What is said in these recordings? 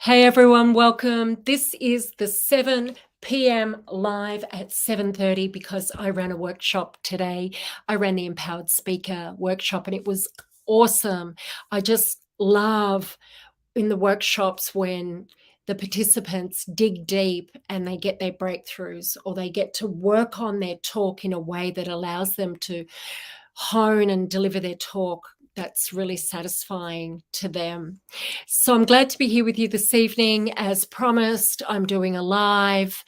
Hey everyone, welcome. This is the 7 p.m. live at 7:30 because I ran a workshop today. I ran the Empowered Speaker workshop and it was awesome. I just love in the workshops when the participants dig deep and they get their breakthroughs, or they get to work on their talk in a way that allows them to hone and deliver their talk that's really satisfying to them. So I'm glad to be here with you this evening. As promised, I'm doing a live,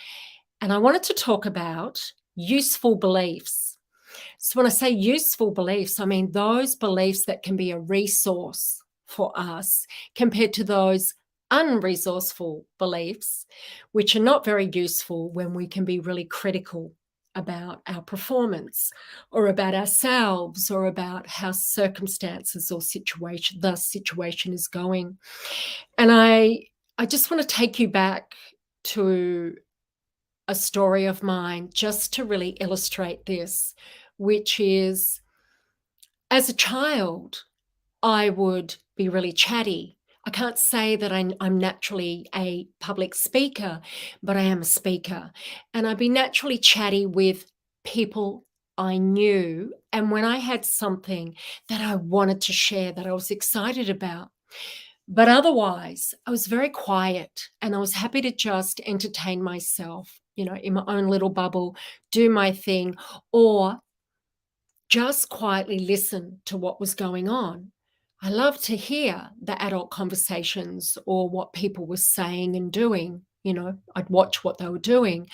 and I wanted to talk about useful beliefs. So when I say useful beliefs, I mean those beliefs that can be a resource for us compared to those unresourceful beliefs, which are not very useful when we can be really critical about our performance or about ourselves or about how circumstances or the situation is going. And I just want to take you back to a story of mine just to really illustrate this, which is, as a child, I would be really chatty. I can't say that I'm naturally a public speaker, but I am a speaker. And I'd be naturally chatty with people I knew. And when I had something that I wanted to share, that I was excited about, but otherwise, I was very quiet and I was happy to just entertain myself, in my own little bubble, do my thing, or just quietly listen to what was going on. I love to hear the adult conversations or what people were saying and doing. I'd watch what they were doing.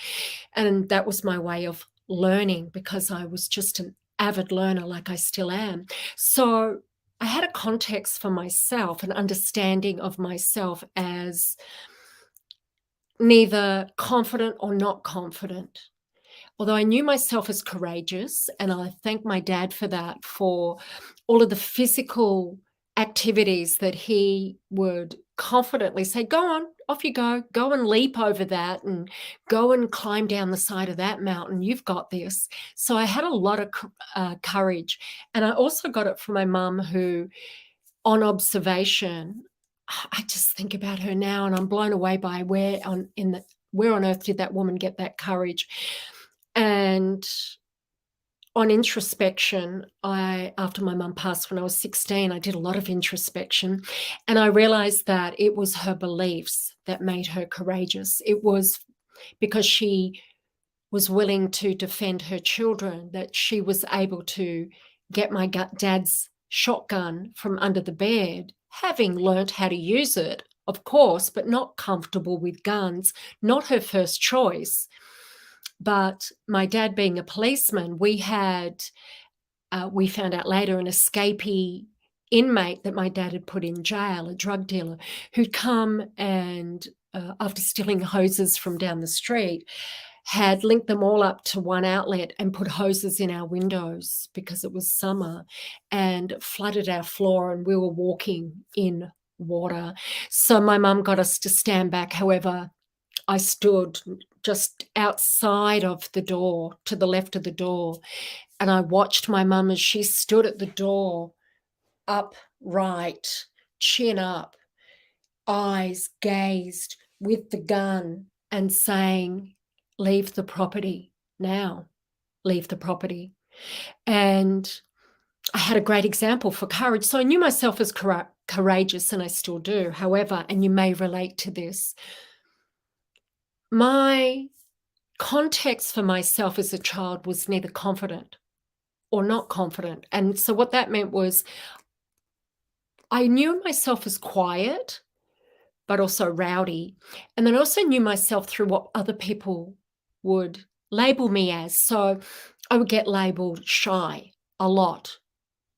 And that was my way of learning, because I was just an avid learner, like I still am. So I had a context for myself, an understanding of myself as neither confident or not confident. Although I knew myself as courageous, and I thank my dad for that, for all of the physical activities that he would confidently say, go on, off you go and leap over that and go and climb down the side of that mountain. You've got this. So I had a lot of courage. And I also got it from my mum, who, on observation, I just think about her now and I'm blown away by where on earth did that woman get that courage. And on introspection, after my mum passed when I was 16, I did a lot of introspection, and I realized that it was her beliefs that made her courageous. It was because she was willing to defend her children that she was able to get my dad's shotgun from under the bed, having learnt how to use it, of course, but not comfortable with guns, not her first choice. But my dad being a policeman, we found out later, an escapee inmate that my dad had put in jail, a drug dealer, who'd come and, after stealing hoses from down the street, had linked them all up to one outlet and put hoses in our windows because it was summer, and flooded our floor, and we were walking in water. So my mum got us to stand back. However, I stood just outside of the door, to the left of the door, and I watched my mum as she stood at the door, upright, chin up, eyes gazed, with the gun, and saying, leave the property now, leave the property. And I had a great example for courage. So I knew myself as courageous, and I still do. However, and you may relate to this, my context for myself as a child was neither confident or not confident. And so what that meant was I knew myself as quiet, but also rowdy. And then I also knew myself through what other people would label me as. So I would get labeled shy a lot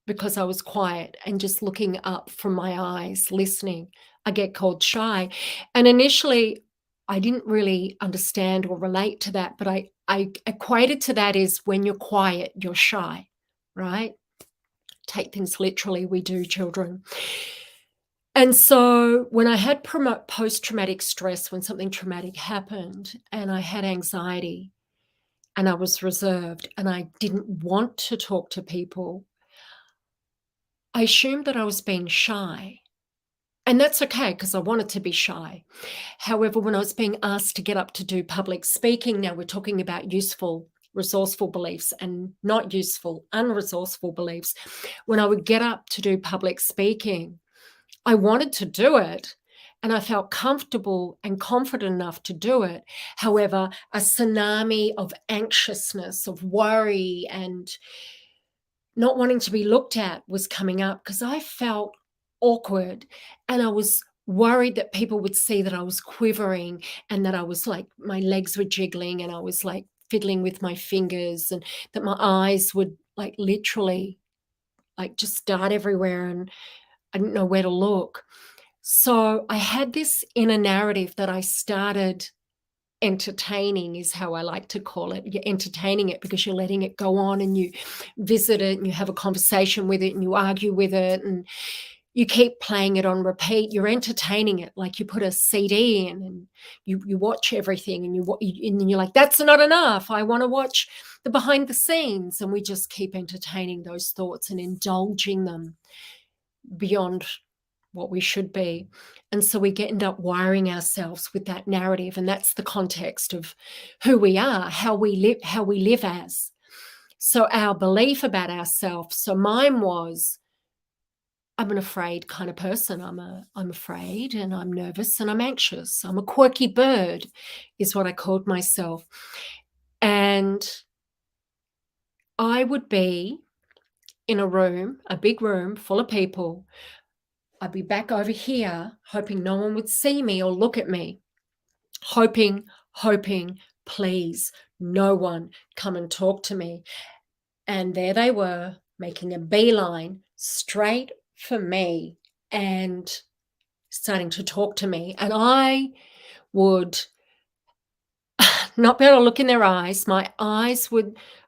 because I was quiet and just looking up from my eyes, listening. I get called shy. And initially, I didn't really understand or relate to that, but I equated to that as when you're quiet, you're shy, right? Take things literally, we do, children. And so when I had post-traumatic stress, when something traumatic happened and I had anxiety and I was reserved and I didn't want to talk to people, I assumed that I was being shy. And that's okay because I wanted to be shy. However, when I was being asked to get up to do public speaking, now we're talking about useful, resourceful beliefs and not useful, unresourceful beliefs. When I would get up to do public speaking, I wanted to do it and I felt comfortable and confident enough to do it. However, a tsunami of anxiousness, of worry, and not wanting to be looked at was coming up because I felt awkward and I was worried that people would see that I was quivering and that I was like, my legs were jiggling and I was like fiddling with my fingers and that my eyes would like literally like just dart everywhere and I didn't know where to look. So I had this inner narrative that I started entertaining, is how I like to call it. You're entertaining it because you're letting it go on and you visit it and you have a conversation with it and you argue with it and you keep playing it on repeat. You're entertaining it like you put a CD in and you watch everything and and then you're like, that's not enough. I want to watch the behind the scenes. And we just keep entertaining those thoughts and indulging them beyond what we should be. And so we end up wiring ourselves with that narrative. And that's the context of who we are, how we live as. So our belief about ourselves. So mine was, I'm an afraid kind of person. I'm afraid and I'm nervous and I'm anxious. I'm a quirky bird, is what I called myself. And I would be in a room, a big room full of people. I'd be back over here hoping no one would see me or look at me, hoping, please, no one come and talk to me. And there they were, making a beeline straight for me and starting to talk to me. And I would not be able to look in their eyes.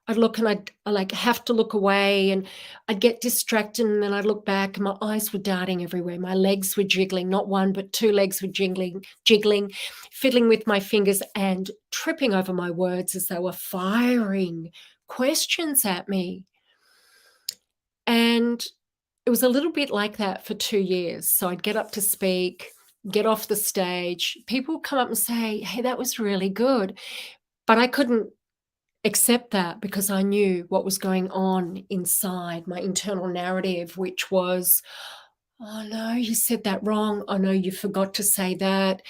I'd look and I'd like have to look away and I'd get distracted and then I'd look back and my eyes were darting everywhere. My legs were jiggling, not one, but two legs were jiggling, fiddling with my fingers and tripping over my words as they were firing questions at me. And it was a little bit like that for 2 years. So I'd get up to speak, get off the stage. People would come up and say, hey, that was really good. But I couldn't accept that because I knew what was going on inside my internal narrative, which was, oh no, you said that wrong. Oh no, you forgot to say that.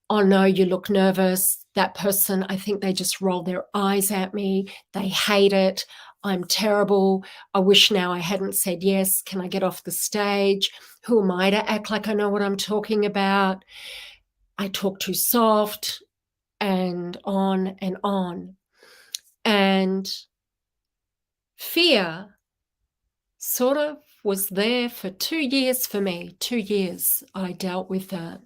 Oh no, you look nervous. That person, I think they just roll their eyes at me. They hate it. I'm terrible. I wish now I hadn't said yes. Can I get off the stage? Who am I to act like I know what I'm talking about? I talk too soft, and on and on. And fear sort of was there for 2 years for me. 2 years I dealt with that.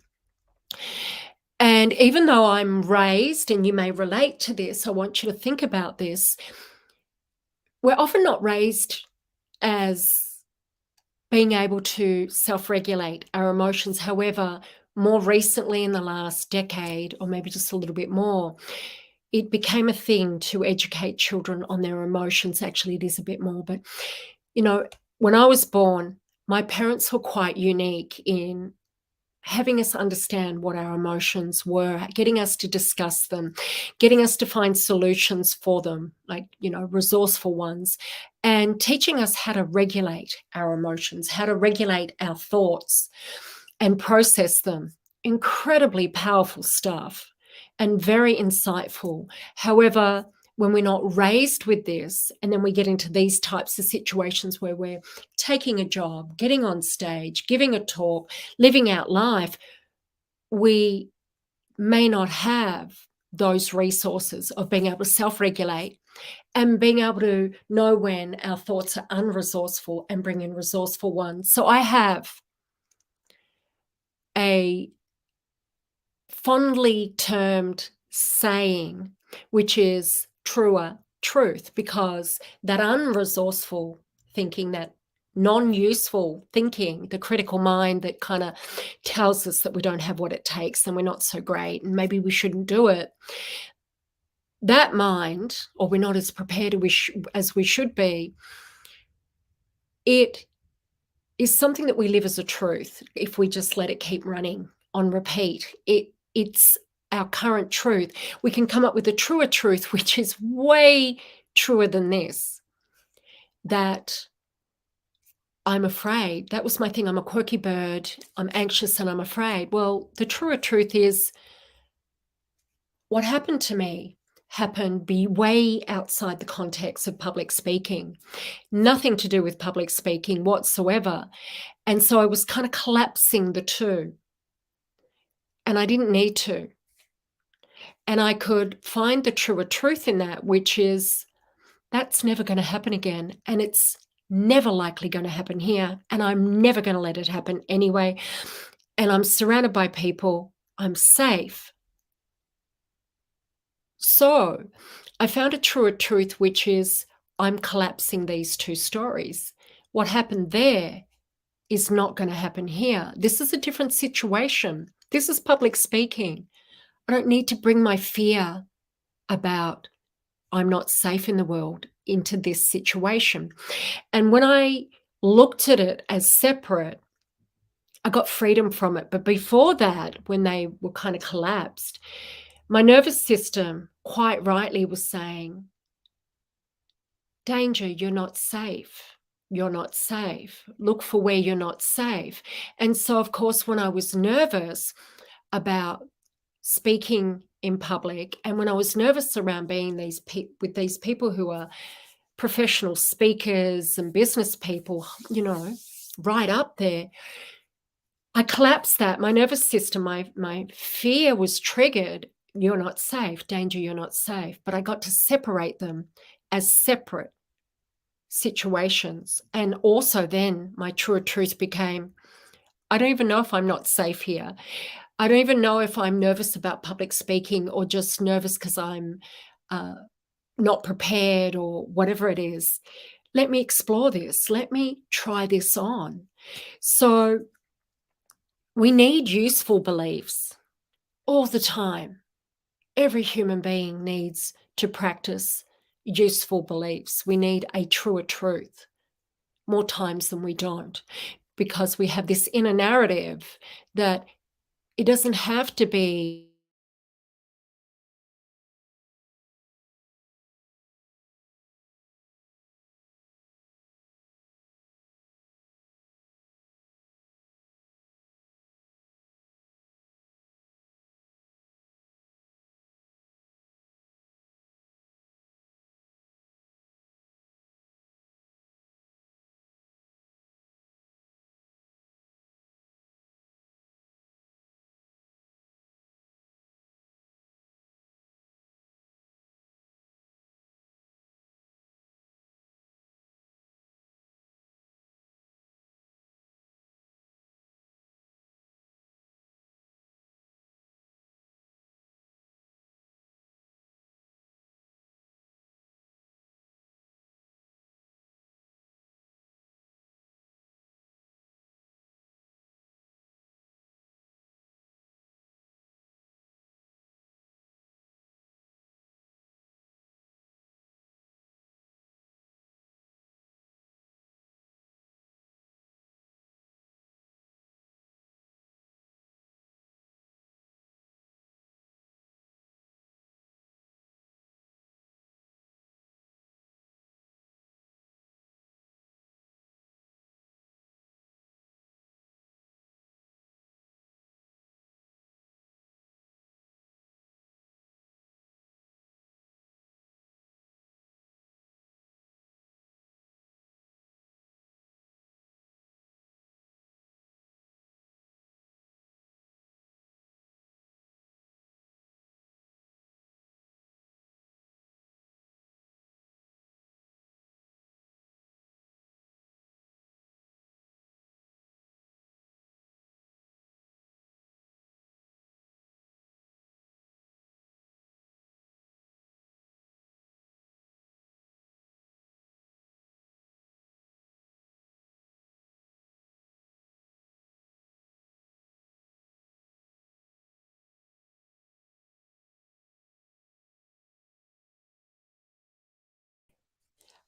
And even though I'm raised, and you may relate to this, I want you to think about this. We're often not raised as being able to self-regulate our emotions. However, more recently in the last decade, or maybe just a little bit more, it became a thing to educate children on their emotions. Actually, it is a bit more, but when I was born, my parents were quite unique in having us understand what our emotions were, getting us to discuss them, getting us to find solutions for them, like, resourceful ones, and teaching us how to regulate our emotions, how to regulate our thoughts and process them. Incredibly powerful stuff and very insightful. However, when we're not raised with this, and then we get into these types of situations where we're taking a job, getting on stage, giving a talk, living out life, we may not have those resources of being able to self-regulate and being able to know when our thoughts are unresourceful and bring in resourceful ones. So I have a fondly termed saying, which is truth, because that unresourceful thinking, that non-useful thinking, the critical mind that kind of tells us that we don't have what it takes and we're not so great and maybe we shouldn't do it, that mind, or we're not as prepared as we should be, it is something that we live as a truth if we just let it keep running on repeat. It's our current truth. We can come up with a truer truth, which is way truer than this, that I'm afraid. That was my thing. I'm a quirky bird. I'm anxious and I'm afraid. Well, the truer truth is what happened to me happened be way outside the context of public speaking. Nothing to do with public speaking whatsoever. And so I was kind of collapsing the two. And I didn't need to. And I could find the truer truth in that, which is that's never going to happen again. And it's never likely going to happen here. And I'm never going to let it happen anyway. And I'm surrounded by people. I'm safe. So I found a truer truth, which is I'm collapsing these two stories. What happened there is not going to happen here. This is a different situation. This is public speaking. I don't need to bring my fear about I'm not safe in the world into this situation. And when I looked at it as separate, I got freedom from it. But before that, when they were kind of collapsed, my nervous system quite rightly was saying, danger, you're not safe. You're not safe. Look for where you're not safe. And so, of course, when I was nervous about speaking in public, and when I was nervous around being with these people who are professional speakers and business people, right up there, I collapsed that. My nervous system, my fear was triggered. You're not safe. Danger, you're not safe. But I got to separate them as separate situations. And also then my truer truth became, I don't even know if I'm not safe here. I don't even know if I'm nervous about public speaking or just nervous because I'm not prepared or whatever it is. Let me explore this. Let me try this on. So we need useful beliefs all the time. Every human being needs to practice useful beliefs. We need a truer truth more times than we don't, because we have this inner narrative that it doesn't have to be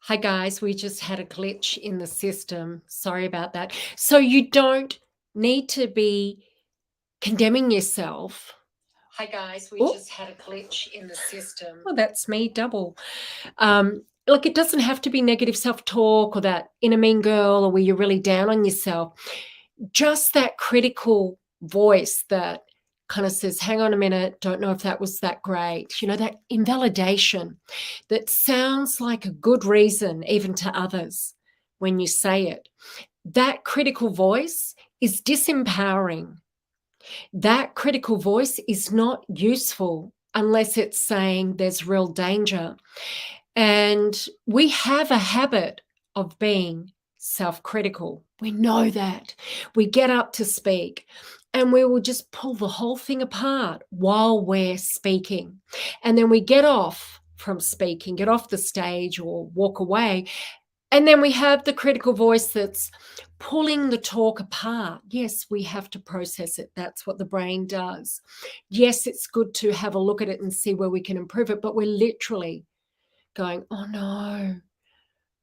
Hi, guys. We just had a glitch in the system. Sorry about that. So you don't need to be condemning yourself. Hi, guys. We just had a glitch in the system. Oh, that's me double. Look, it doesn't have to be negative self-talk or that inner mean girl or where you're really down on yourself. Just that critical voice that kind of says, hang on a minute, don't know if that was that great. You know, that invalidation that sounds like a good reason even to others when you say it. That critical voice is disempowering. That critical voice is not useful unless it's saying there's real danger. And we have a habit of being self-critical. We know that. We get up to speak and we will just pull the whole thing apart while we're speaking. And then we get off from speaking, get off the stage or walk away. And then we have the critical voice that's pulling the talk apart. Yes, we have to process it. That's what the brain does. Yes, it's good to have a look at it and see where we can improve it, but we're literally going, oh no,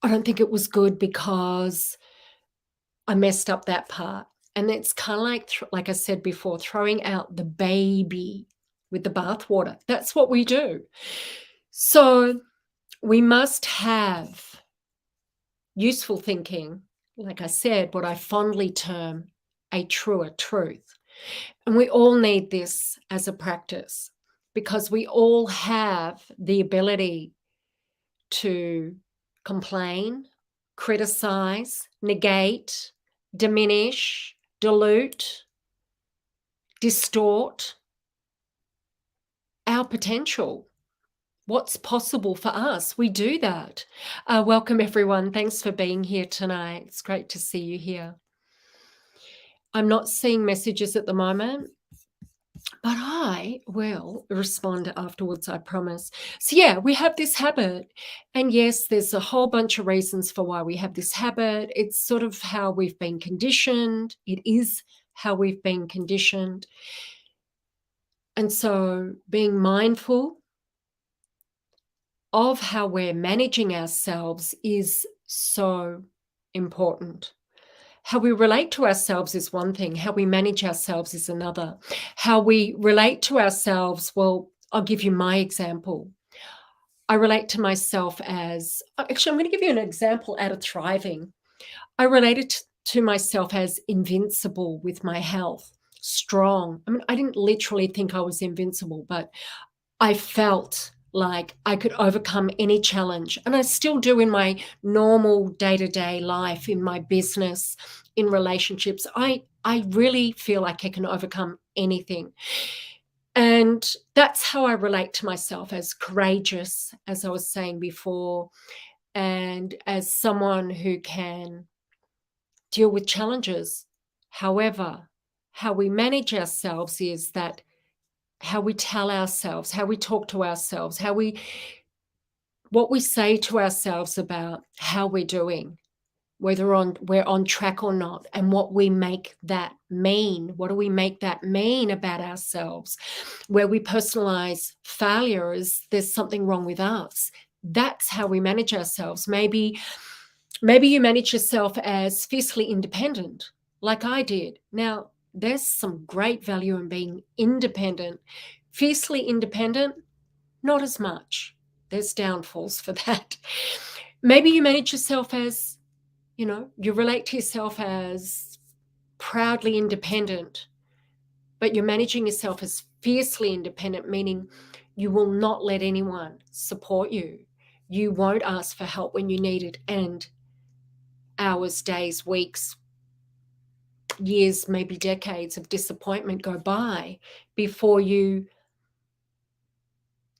I don't think it was good because I messed up that part. And it's kind of like I said before, throwing out the baby with the bathwater. That's what we do. So we must have useful thinking, like I said, what I fondly term a truer truth. And we all need this as a practice because we all have the ability to complain, criticize, negate, diminish, dilute, distort our potential. What's possible for us? We do that. Welcome, everyone. Thanks for being here tonight. It's great to see you here. I'm not seeing messages at the moment, but I will respond afterwards, I promise. So yeah, we have this habit. And yes, there's a whole bunch of reasons for why we have this habit. It's sort of how we've been conditioned. It is how we've been conditioned. And so being mindful of how we're managing ourselves is so important. How we relate to ourselves is one thing. How we manage ourselves is another. How we relate to ourselves, well, I'll give you my example. I relate to myself as, actually, I'm going to give you an example out of thriving. I related to myself as invincible with my health, strong. I mean, I didn't literally think I was invincible, but I felt like I could overcome any challenge. And I still do in my normal day-to-day life, in my business, in relationships. I really feel like I can overcome anything. And that's how I relate to myself, as courageous, as I was saying before, and as someone who can deal with challenges. However, how we manage ourselves is that how we tell ourselves, how we talk to ourselves, what we say to ourselves about how we're doing, whether we're on track or not, and what we make that mean. What do we make that mean about ourselves? Where we personalize failure as there's something wrong with us. That's how we manage ourselves. Maybe you manage yourself as fiercely independent, like I did. Now, there's some great value in being independent. Fiercely independent, not as much. There's downfalls for that. Maybe you manage yourself as, you relate to yourself as proudly independent, but you're managing yourself as fiercely independent, meaning you will not let anyone support you. You won't ask for help when you need it. And hours, days, weeks, years, maybe decades of disappointment go by before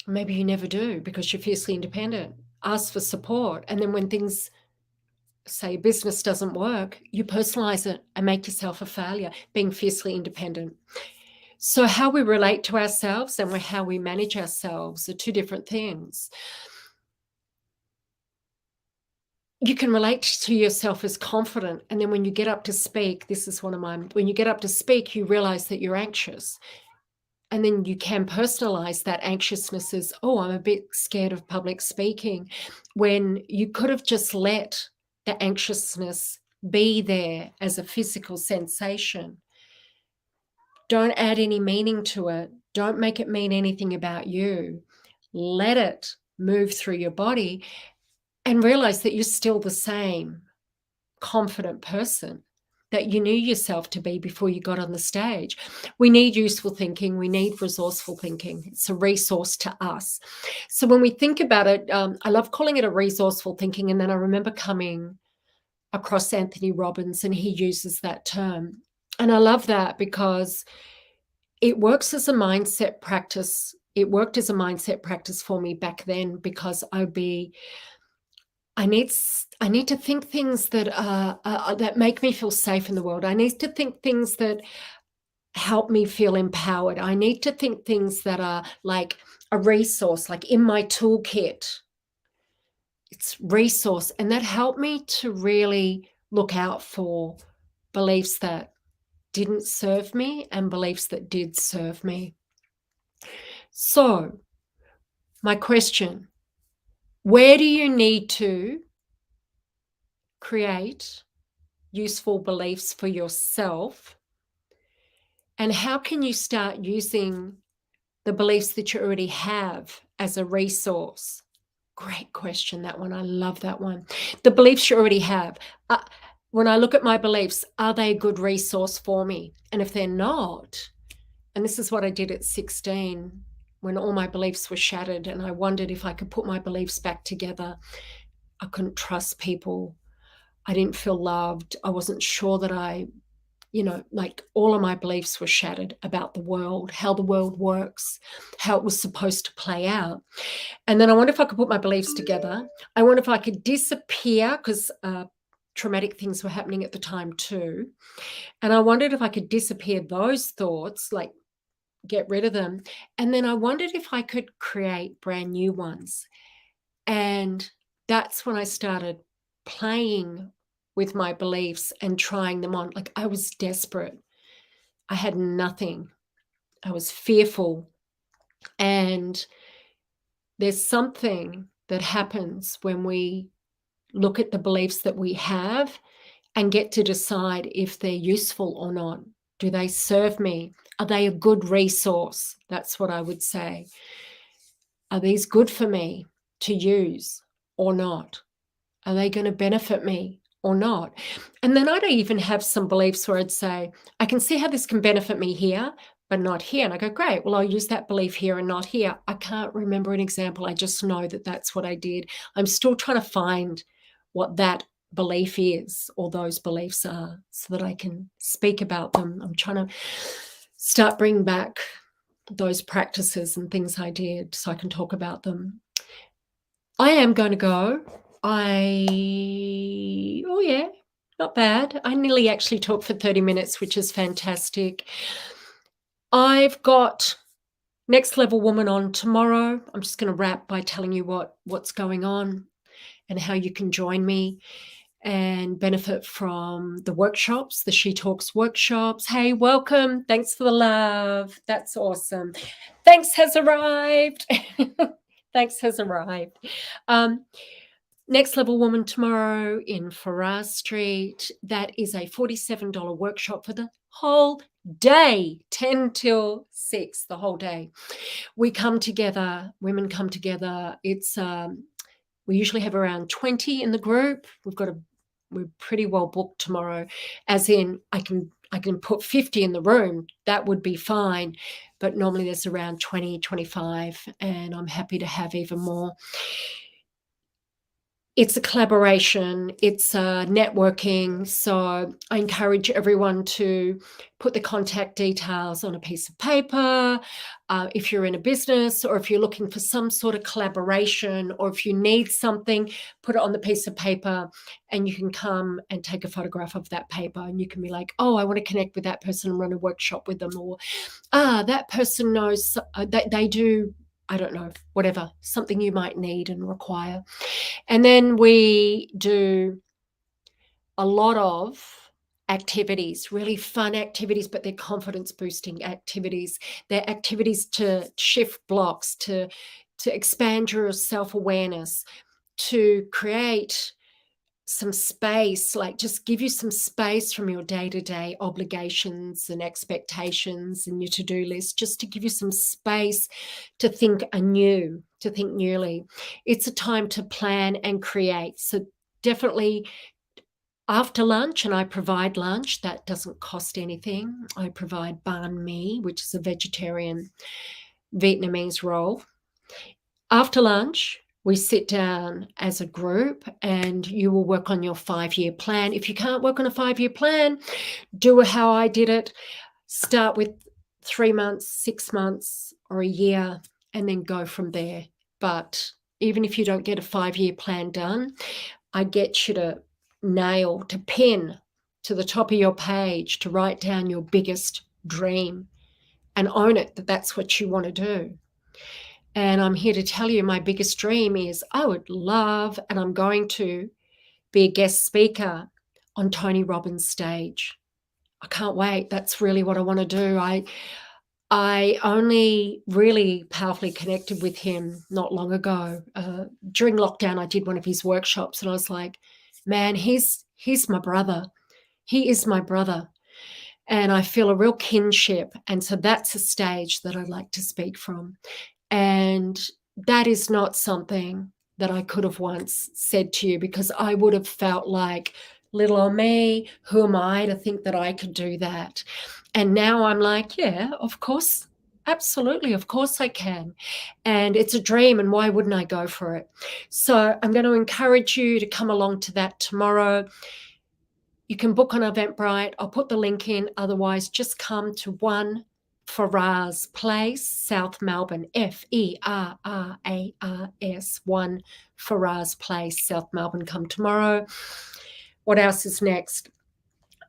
maybe you never do because you're fiercely independent. Ask for support. And then when things, say business doesn't work, you personalize it and make yourself a failure, being fiercely independent. So how we relate to ourselves and how we manage ourselves are two different things. You can relate to yourself as confident. And then when you get up to speak, this is one of mine, when you get up to speak, you realize that you're anxious. And then you can personalize that anxiousness as, oh, I'm a bit scared of public speaking, when you could have just let the anxiousness be there as a physical sensation. Don't add any meaning to it. Don't make it mean anything about you. Let it move through your body and realize that you're still the same confident person that you knew yourself to be before you got on the stage. We need useful thinking. We need resourceful thinking. It's a resource to us. So when we think about it, I love calling it a resourceful thinking. And then I remember coming across Anthony Robbins, and he uses that term. And I love that because it works as a mindset practice. It worked as a mindset practice for me back then, because I need to think things that that make me feel safe in the world. I need to think things that help me feel empowered. I need to think things that are like a resource, like in my toolkit. It's resource, and that helped me to really look out for beliefs that didn't serve me and beliefs that did serve me. So, my question, where do you need to create useful beliefs for yourself? And how can you start using the beliefs that you already have as a resource? Great question, that one. I love that one. The beliefs you already have. When I look at my beliefs, are they a good resource for me? And if they're not, and this is what I did at 16, when all my beliefs were shattered and I wondered if I could put my beliefs back together. I couldn't trust people. I didn't feel loved. I wasn't sure that like all of my beliefs were shattered about the world, how the world works, how it was supposed to play out. And then I wonder if I could put my beliefs together. I wonder if I could disappear, because traumatic things were happening at the time too. And I wondered if I could disappear those thoughts, like get rid of them. And then I wondered if I could create brand new ones. And that's when I started playing with my beliefs and trying them on. Like, I was desperate. I had nothing. I was fearful. And there's something that happens when we look at the beliefs that we have and get to decide if they're useful or not. Do they serve me? Are they a good resource? That's what I would say. Are these good for me to use or not? Are they going to benefit me or not? And then I'd even have some beliefs where I'd say, I can see how this can benefit me here, but not here. And I go, great, well, I'll use that belief here and not here. I can't remember an example. I just know that that's what I did. I'm still trying to find what that belief is, or those beliefs are, so that I can speak about them. I'm trying to start bringing back those practices and things I did so I can talk about them. I am going to go. Oh yeah, not bad. I nearly actually talked for 30 minutes, which is fantastic. I've got Next Level Woman on tomorrow. I'm just going to wrap by telling you what's going on and how you can join me and benefit from the workshops, the She Talks workshops. Hey, welcome. Thanks for the love. That's awesome. Thanks has arrived. Thanks has arrived. Next Level Woman tomorrow in Farrar Street. That is a $47 workshop for the whole day, 10 till 6, the whole day. We come together, women come together. It's we usually have around 20 in the group. We're pretty well booked tomorrow, as in I can put 50 in the room. That would be fine. But normally there's around 20, 25, and I'm happy to have even more. It's a collaboration, it's a networking. So I encourage everyone to put the contact details on a piece of paper. If you're in a business, or if you're looking for some sort of collaboration, or if you need something, put it on the piece of paper, and you can come and take a photograph of that paper, and you can be like, oh, I want to connect with that person and run a workshop with them, or that person knows they do, I don't know, whatever, something you might need and require. And then we do a lot of activities, really fun activities, but they're confidence boosting activities. They're activities to shift blocks, to expand your self-awareness, to create some space, like just give you some space from your day-to-day obligations and expectations and your to-do list, just to give you some space to think anew, to think newly. It's a time to plan and create. So definitely after lunch, and I provide lunch, that doesn't cost anything. I provide banh mi, which is a vegetarian Vietnamese roll. After lunch, we sit down as a group and you will work on your 5-year plan. If you can't work on a 5-year plan, do it how I did it. Start with 3 months, 6 months, or a year, and then go from there. But even if you don't get a 5-year plan done, I get you to nail, to pin to the top of your page, to write down your biggest dream and own it, that that's what you want to do. And I'm here to tell you my biggest dream is I would love, and I'm going to be a guest speaker on Tony Robbins' stage. I can't wait. That's really what I want to do. I only really powerfully connected with him not long ago. During lockdown, I did one of his workshops and I was like, man, he's my brother. He is my brother. And I feel a real kinship. And so that's a stage that I'd like to speak from. And that is not something that I could have once said to you, because I would have felt like, little old me, who am I to think that I could do that? And now I'm like, yeah, of course, absolutely, of course I can. And it's a dream, and why wouldn't I go for it? So I'm going to encourage you to come along to that tomorrow. You can book on Eventbrite. I'll put the link in. Otherwise, just come to 1 Farrars Place, South Melbourne, Ferrars, 1 Farrars Place, South Melbourne. Come tomorrow. What else is next?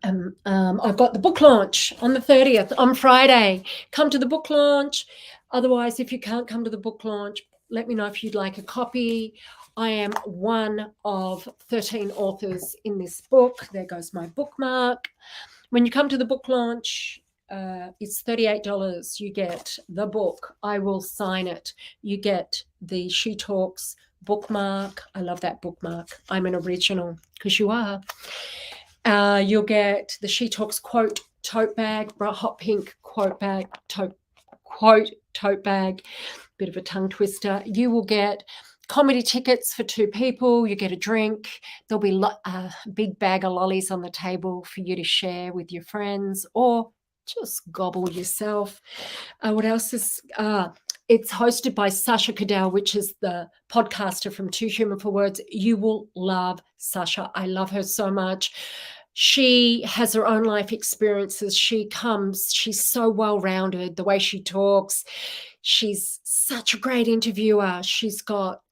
I've got the book launch on the 30th, on Friday. Come to the book launch. Otherwise, if you can't come to the book launch, let me know if you'd like a copy. I am one of 13 authors in this book. There goes my bookmark. When you come to the book launch, it's $38. You get the book. I will sign it. You get the She Talks bookmark. I love that bookmark. I'm an original, because you are. You'll get the She Talks quote tote bag, hot pink quote bag, tote bag, bit of a tongue twister. You will get comedy tickets for 2 people. You get a drink. There'll be a big bag of lollies on the table for you to share with your friends, or just gobble yourself. What else is... it's hosted by Sasha Cadell, which is the podcaster from Too Human for Words. You will love Sasha. I love her so much. She has her own life experiences. She's so well-rounded, the way she talks. She's such a great interviewer. She's got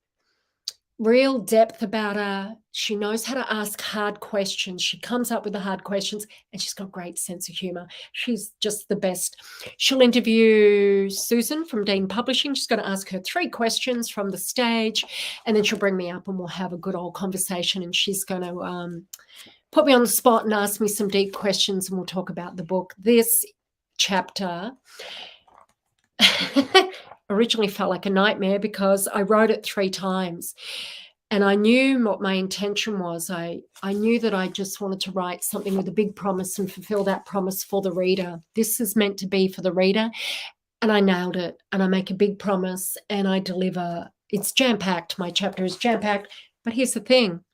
real depth about her. She knows how to ask hard questions. She comes up with the hard questions, and she's got a great sense of humor. She's just the best. She'll interview Susan from Dean Publishing. She's going to ask her 3 questions from the stage, and then she'll bring me up and we'll have a good old conversation, and she's going to put me on the spot and ask me some deep questions, and we'll talk about the book. This chapter originally felt like a nightmare because I wrote it 3 times, and I knew what my intention was. I knew that I just wanted to write something with a big promise and fulfill that promise for the reader. This is meant to be for the reader, and I nailed it, and I make a big promise and I deliver. It's jam-packed. My chapter is jam-packed, but here's the thing.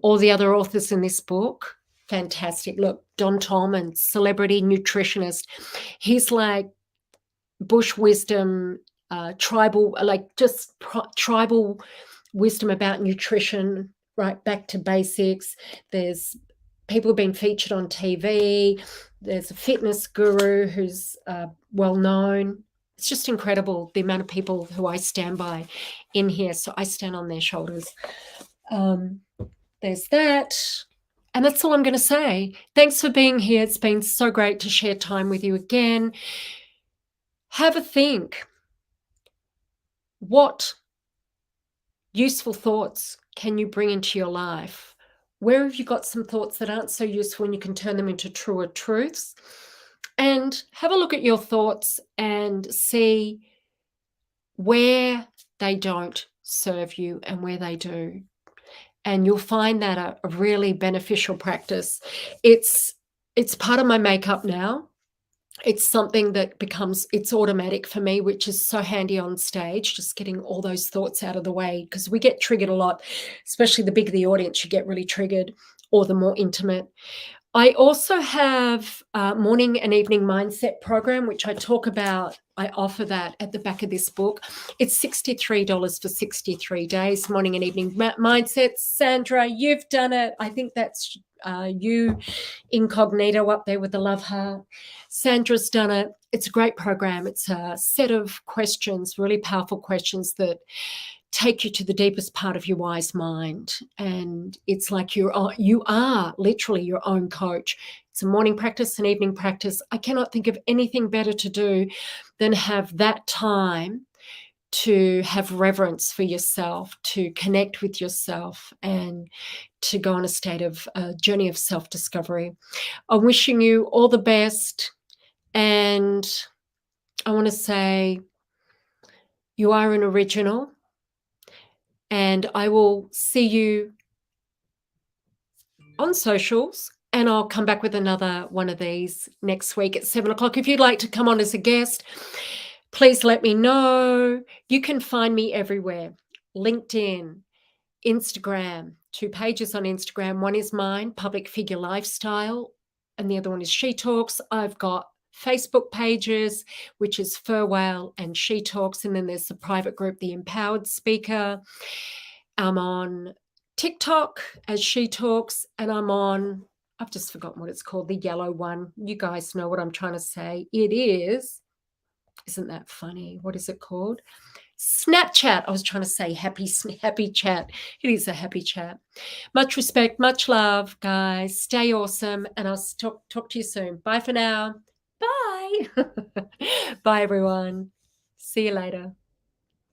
All the other authors in this book, fantastic. Look, Don Tolman, celebrity nutritionist. He's like bush wisdom, tribal, like just tribal wisdom about nutrition, right back to basics. There's people who've been featured on TV. There's a fitness guru who's well known. It's just incredible the amount of people who I stand by in here. So I stand on their shoulders. There's that. And that's all I'm going to say. Thanks for being here. It's been so great to share time with you again. Have a think. What useful thoughts can you bring into your life? Where have you got some thoughts that aren't so useful and you can turn them into truer truths? And have a look at your thoughts and see where they don't serve you and where they do. And you'll find that a really beneficial practice. It's part of my makeup now. It's something that it's automatic for me, which is so handy on stage, just getting all those thoughts out of the way, because we get triggered a lot, especially the bigger the audience, you get really triggered, or the more intimate. I also have a morning and evening mindset program, which I talk about. I offer that at the back of this book. It's $63 for 63 days, morning and evening mindset. Sandra, you've done it. I think that's you incognito up there with the love heart. Sandra's done it. It's a great program. It's a set of questions, really powerful questions that take you to the deepest part of your wise mind. And it's like you are literally your own coach. It's a morning practice, an evening practice. I cannot think of anything better to do than have that time to have reverence for yourself, to connect with yourself, and to go on a journey of self-discovery. I'm wishing you all the best. And I want to say you are an original. And I will see you on socials, and I'll come back with another one of these next week at 7:00. If you'd like to come on as a guest, please let me know. You can find me everywhere. LinkedIn, Instagram, 2 pages on Instagram. One is mine, Public Figure Lifestyle, and the other one is She Talks. I've got Facebook pages, which is Fur Whale and She Talks, and then there's the private group, The Empowered Speaker. I'm on TikTok as She Talks, and I've just forgotten what it's called, the yellow one. You guys know what I'm trying to say. It is, isn't that funny? What is it called? Snapchat. I was trying to say happy chat. It is a happy chat. Much respect, much love, guys. Stay awesome, and I'll talk to you soon. Bye for now. Bye. Bye, everyone. See you later.